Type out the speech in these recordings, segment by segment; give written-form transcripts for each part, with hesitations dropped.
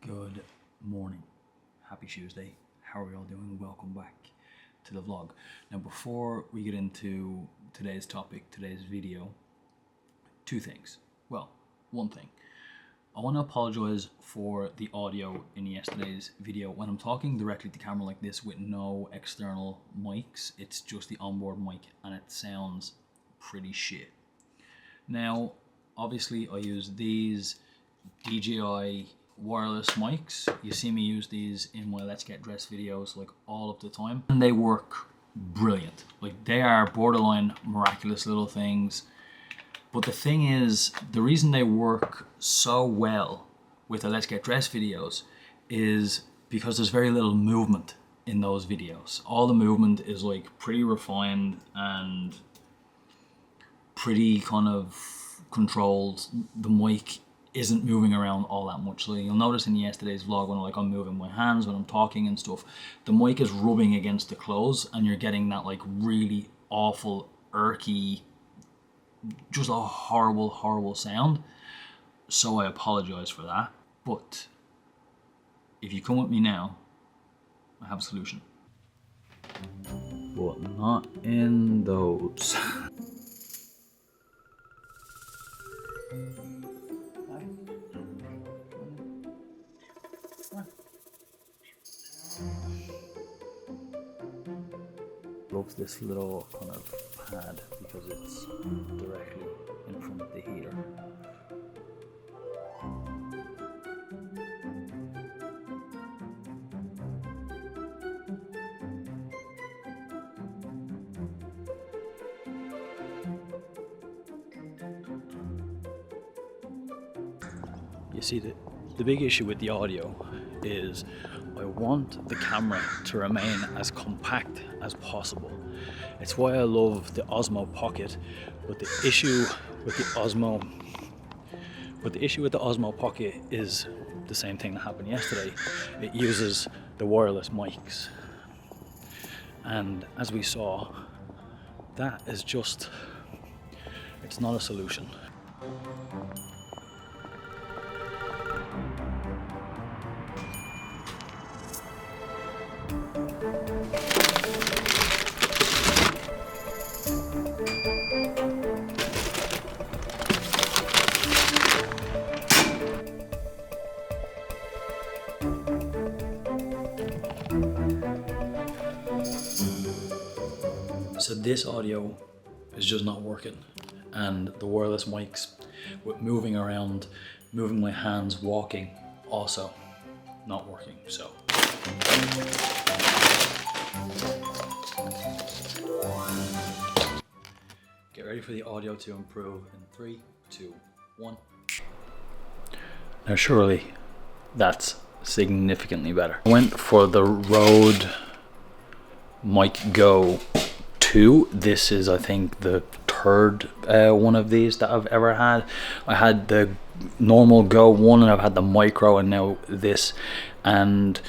Good morning, happy Tuesday. How are you all doing? Welcome back to the vlog. Now before we get into today's topic, today's video, two things. Well, one thing. I want to apologize for the audio in yesterday's video. When I'm talking directly to camera like this with no external mics, it's just the onboard mic and it sounds pretty shit. Now, obviously I use these DJI wireless mics. You see me use these in my Let's Get Dressed videos like all of the time, and they work brilliant. Like, they are borderline miraculous little things. But the thing is, the reason they work so well with the Let's Get Dressed videos is because there's very little movement in those videos. All the movement is like pretty refined and pretty kind of controlled. The mic isn't moving around all that much. So you'll notice in yesterday's vlog when I'm moving my hands, when I'm talking and stuff, the mic is rubbing against the clothes and you're getting that like really awful, irky, just a horrible sound. So I apologize for that. But if you come with me now, I have a solution. But not in those. Love this little kind of pad because it's directly in front of the heater. You see, the big issue with the audio is I want the camera to remain as compact as possible. It's why I love the Osmo Pocket, but the issue with the Osmo Pocket is the same thing that happened yesterday. It uses the wireless mics, and as we saw, that is just, it's not a solution. So this audio is just not working, and the wireless mics with moving around, moving my hands, walking, also not working. So get ready for the audio to improve in 3, 2, 1. Now surely that's significantly better. I went for the Rode Mic Go 2. This is, I think, the third one of these that I've ever had. I had the normal Go 1 and I've had the Micro and now this, and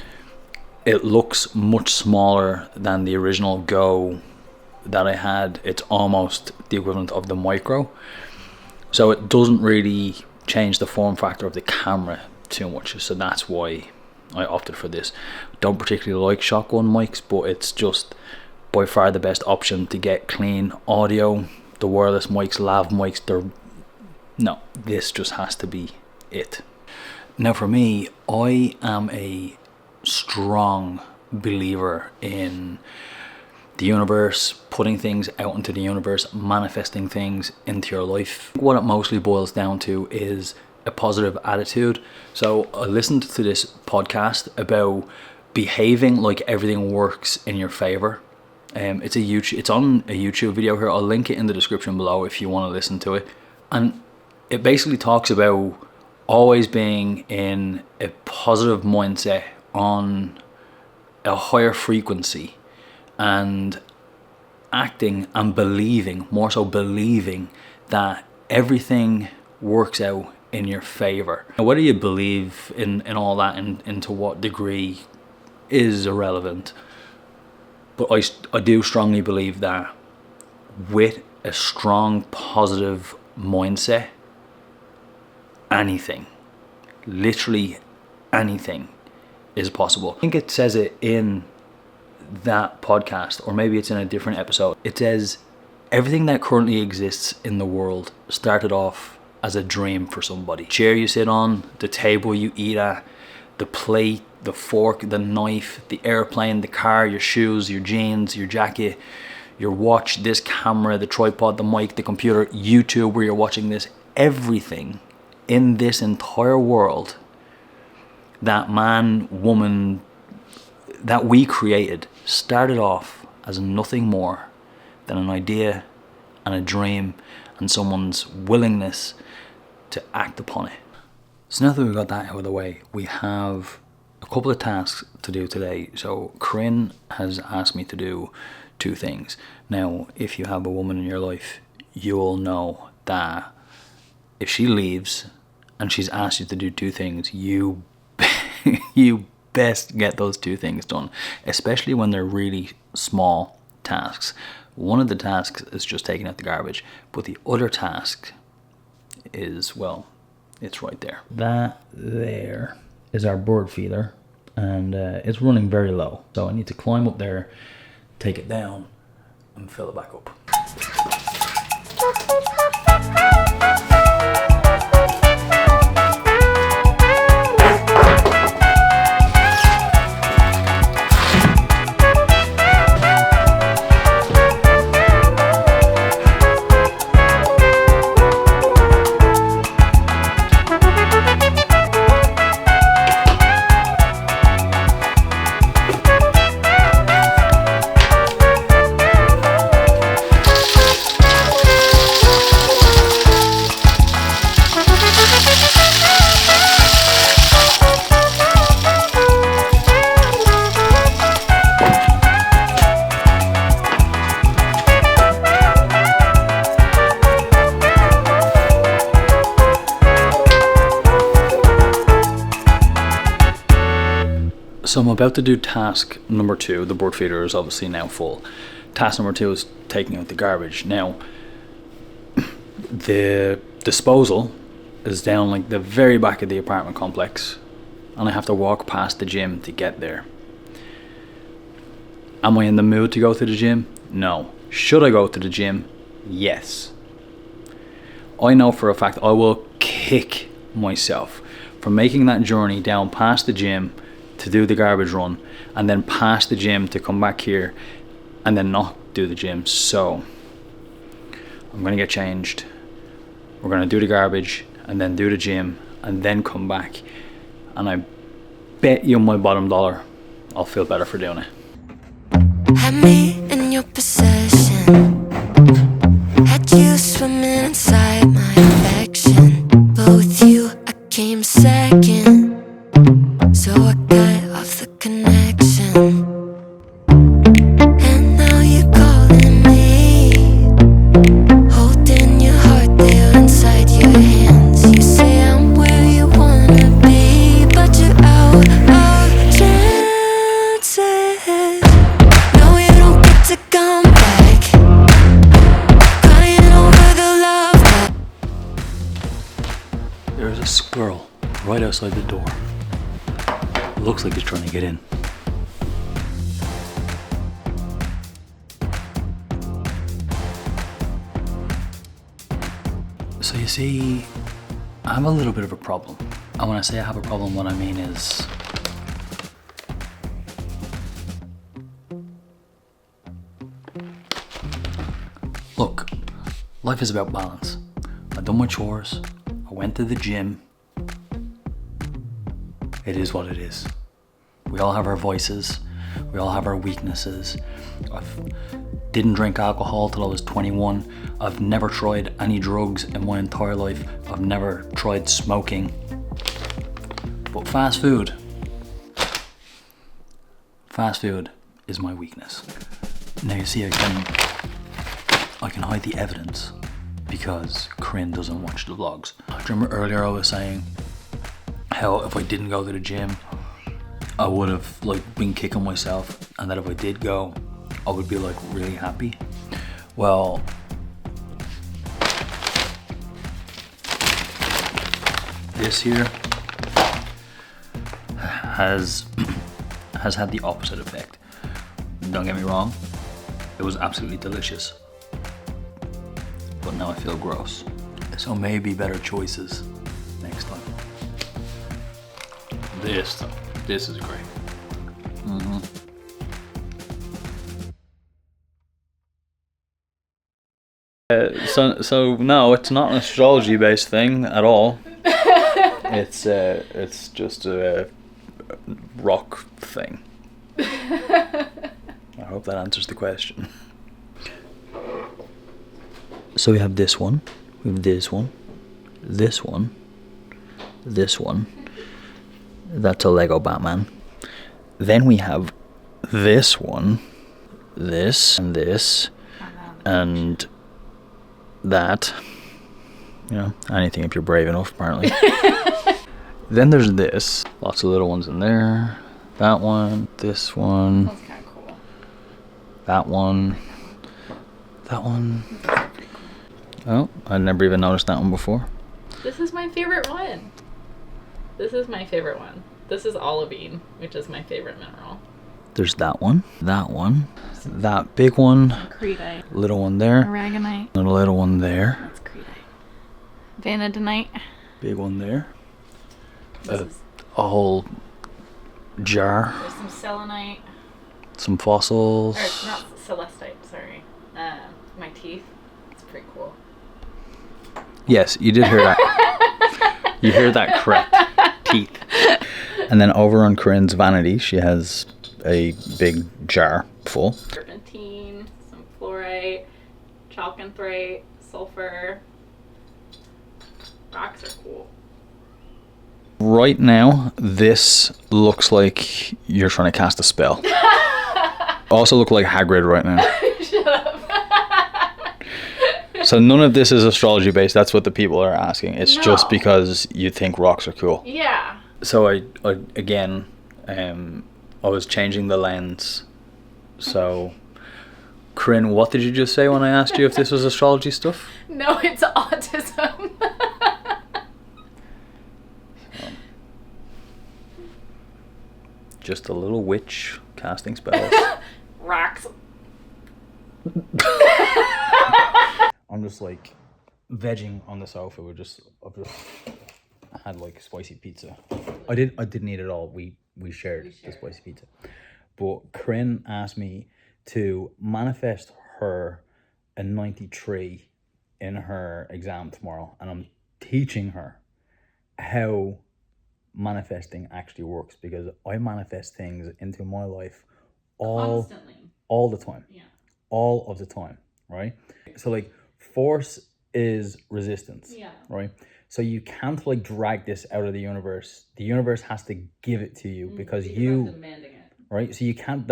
it looks much smaller than the original Go that I had. It's almost the equivalent of the Micro, so it doesn't really change the form factor of the camera too much, so that's why I opted for this. Don't particularly like shotgun mics, but it's just by far the best option to get clean audio. The wireless mics, lav mics, this just has to be it. Now for me, I am a strong believer in the universe, putting things out into the universe, manifesting things into your life. What it mostly boils down to is a positive attitude. So I listened to this podcast about behaving like everything works in your favor. It's on a YouTube video here. I'll link it in the description below if you want to listen to it. And it basically talks about always being in a positive mindset, on a higher frequency, and acting and believing, more so believing, that everything works out in your favor. Now, whether you believe in all that and to what degree is irrelevant, but I do strongly believe that with a strong positive mindset, anything, literally anything is possible. I think it says it in that podcast, or maybe it's in a different episode. It says everything that currently exists in the world started off as a dream for somebody. The chair you sit on, the table you eat at, the plate, the fork, the knife, the airplane, the car, your shoes, your jeans, your jacket, your watch, this camera, the tripod, the mic, the computer, YouTube where you're watching this, everything in this entire world that man, woman, that we created started off as nothing more than an idea and a dream and someone's willingness to act upon it. So now that we've got that out of the way, we have a couple of tasks to do today. So Corinne has asked me to do 2 things. Now, if you have a woman in your life, you'll know that if she leaves and she's asked you to do 2 things, you best get those 2 things done, especially when they're really small tasks. One of the tasks is just taking out the garbage, but the other task is, well, it's right there. That there is our bird feeder, and it's running very low. So I need to climb up there, take it down, and fill it back up. So I'm about to do task number 2. The bird feeder is obviously now full. Task number 2 is taking out the garbage. Now, the disposal is down like the very back of the apartment complex, and I have to walk past the gym to get there. Am I in the mood to go to the gym? No. Should I go to the gym? Yes. I know for a fact I will kick myself for making that journey down past the gym to do the garbage run, and then past the gym to come back here and then not do the gym. So I'm gonna get changed, we're gonna do the garbage and then do the gym and then come back, and I bet you my bottom dollar I'll feel better for doing it. Had me in your possession, had you swimming inside my affection, but with you I came second. So I cut off the connection, and now you're calling me, holding your heart there inside your hands. You say I'm where you wanna be, but you're out of chances. No, you don't get to come back, crying over the love that. There's a squirrel right outside the door. Looks like he's trying to get in. So you see, I have a little bit of a problem. And when I say I have a problem, what I mean is look, life is about balance. I've done my chores, I went to the gym. It is what it is. We all have our vices. We all have our weaknesses. I didn't drink alcohol till I was 21. I've never tried any drugs in my entire life. I've never tried smoking. But fast food is my weakness. Now you see, I can hide the evidence because Corinne doesn't watch the vlogs. Do you remember earlier I was saying how if I didn't go to the gym, I would have been kicking myself, and that if I did go, I would be really happy? Well, this here has had the opposite effect. Don't get me wrong, it was absolutely delicious, but now I feel gross. So maybe better choices next time. This is great. So no, it's not an astrology based thing at all. It's just a rock thing. I hope that answers the question. So we have this one, we have this one, this one, this one. That's a Lego Batman. Then we have this one, this, and that. You know, anything if you're brave enough, apparently. Then there's this. Lots of little ones in there. That one, this one. That's kind of cool. That one. That one. Oh, I'd never even noticed that one before. This is my favorite one. This is my favorite one. This is olivine, which is my favorite mineral. There's that one, that big one, Creedite. little one there, Aragonite. and a little one there. That's creedite. Vanadinite. Big one there. This is, A whole jar, there's some selenite. some fossils. Or not celestite, sorry. My teeth. It's pretty cool. Yes, you did hear that. You hear that correct. Teeth. And then over on Corinne's vanity, she has a big jar full. Serpentine, some fluorite, chalcanthrite, sulfur. Rocks are cool. Right now, this looks like you're trying to cast a spell. Also look like Hagrid right now. Shut up. So none of this is astrology based. That's what the people are asking. It's just No. because you think rocks are cool. Yeah. So I was changing the lens. So, Corinne, what did you just say when I asked you if this was astrology stuff? No, it's autism. Just a little witch casting spells. Rocks. I'm just like vegging on the sofa. I've just had like spicy pizza. I didn't eat it all. We shared the spicy pizza. But Corinne asked me to manifest her a 93 in her exam tomorrow, and I'm teaching her how manifesting actually works, because I manifest things into my life Constantly. all the time. Yeah. All of the time, right? So like force is resistance. Yeah. Right? So you can't like drag this out of the universe. The universe has to give it to you because you demanding it. right? So you can't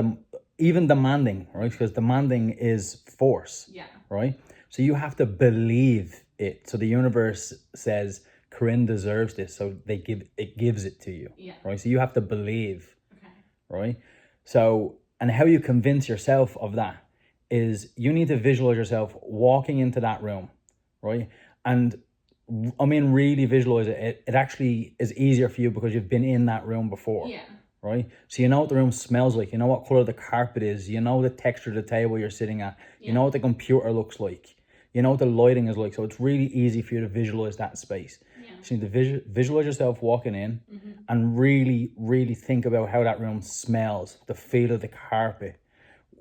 even demanding, right? Because demanding is force. Yeah. Right? So you have to believe it. So the universe says Corinne deserves this, so it gives it to you. Yeah. Right? So you have to believe. Okay. Right? So, and how you convince yourself of that is you need to visualize yourself walking into that room, right? And I mean, really visualize it. It actually is easier for you because you've been in that room before. Yeah. Right? So you know what the room smells like, you know what color the carpet is, you know the texture of the table you're sitting at, you know what the computer looks like, you know what the lighting is like. So it's really easy for you to visualize that space. Yeah. So you need to visualize yourself walking in and really, really think about how that room smells, the feel of the carpet,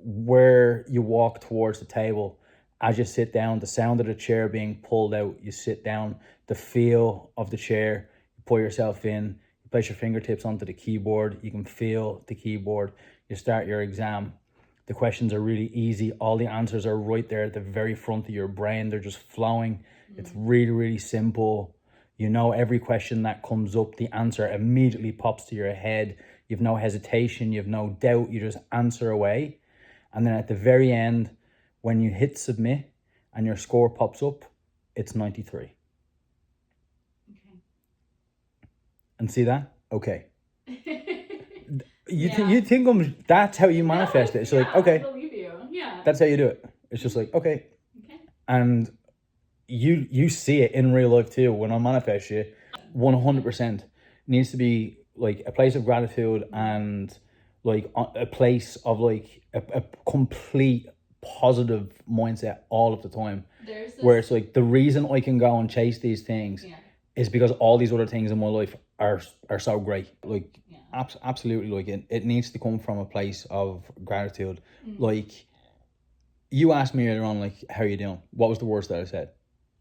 where you walk towards the table. As you sit down, the sound of the chair being pulled out, you sit down, the feel of the chair, you pull yourself in, you place your fingertips onto the keyboard, you can feel the keyboard, you start your exam. The questions are really easy. All the answers are right there at the very front of your brain. They're just flowing. It's really, really simple. You know, every question that comes up, the answer immediately pops to your head. You've no hesitation, you've no doubt, you just answer away. And then at the very end, when you hit submit and your score pops up, it's 93. Okay. And see that? Okay. You think that's how you manifest it. It's like, okay, I believe you. Yeah. that's how you do it. It's just like, okay. Okay. And you see it in real life too. When I manifest you, 100% needs to be like a place of gratitude and like a place of like a complete positive mindset all of the time. Where it's like the reason I can go and chase these things is because all these other things in my life are so great. Like absolutely, like it needs to come from a place of gratitude. Like you asked me earlier on, like, how you doing? What was the worst that I said?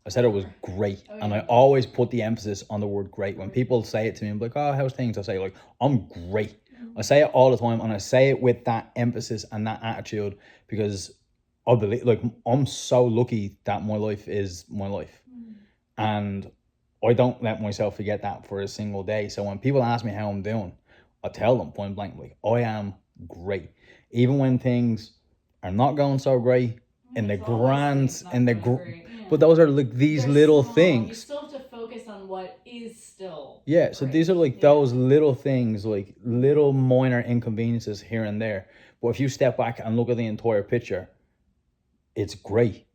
I said it was great. And I always put the emphasis on the word great. When people say it to me, I'm like, oh, how's things? I say, like, I'm great. I say it all the time, and I say it with that emphasis and that attitude because I believe, like, I'm so lucky that my life is my life. And I don't let myself forget that for a single day. So when people ask me how I'm doing, I tell them point blank, like, I am great. Even when things are not going so great, but those are like these little things. You still have to focus on what is still. Yeah, so these are like those little things, like little minor inconveniences here and there. But if you step back and look at the entire picture, it's great.